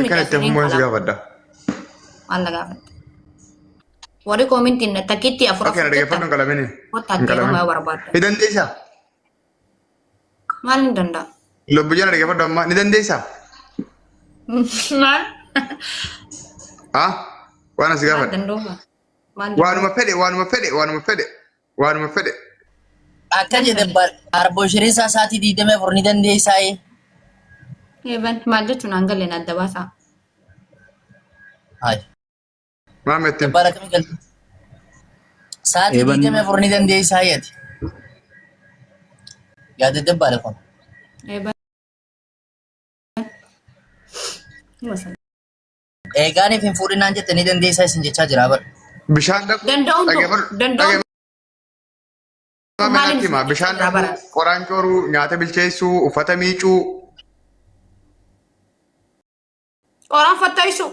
كانت تفهم وين سجافة الله قافت وري كومنت إن تكيتي أفرح اوكي انا دقيقة فردن كلاميني وتأكيد ما وربات ندن ديسا ما لندن لو بجانا دقيقة فردن ما ندن ديسا ما ها وانا سجافة وانو مفدي Akka jedhe arbo shiriisa isaatii diidamee furni dandeessaa'e. Eeban maal jechuun hangaleen adda baasaa. Hayi. ما متم Dabbala kamii galti? Sa'aatii diidamee furni dandeessaa'e ati. Yaada dabbala kun. Eeban. Eegaaniif hin fuudhinaan jettanii dandeessaa isin jechaa jira bara. بشان دق Danda'uun ما بشان قران جورو نياتا بالجيسو وفتا ميچو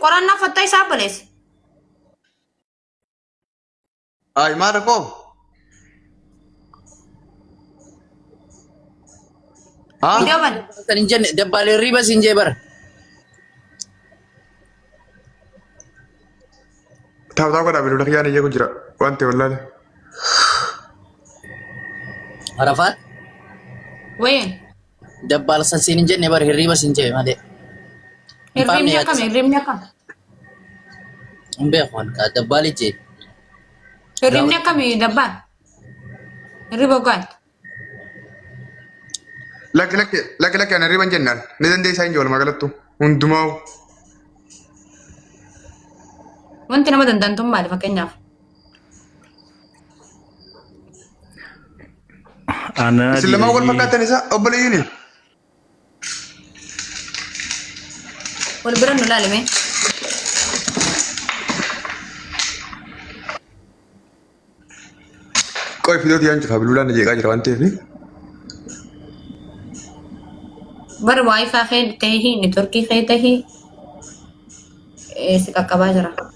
qoraan na fattaayisaa balees. اي ما ركو ها Idaman. Kan hin jenne dabbaalee riba siin jee bara. تاو قدا بيدو دخياني يجو جرا وانت والله Arafaat Wayin. dabbaala san siin hin jenne bara hirriba siin jee malee. Hirribni akkam. Hin beeku waan kaa dabbaali jee. Hirribni akkami dabbaan. Hirriba gaan. لك انا ريبان جنان ندن دي ساين جول مغلطو هندماو Wanti nama dandantuun maali fakkeenyaaf? Ana سلما اول فكات نساء اوبليني Wal bira nu laalime. كوي فيديو دي انت فابلولا نجي قاجر وانت في Bar waayifaa kee tahii networkii kee tahii si qaqqabaa jira.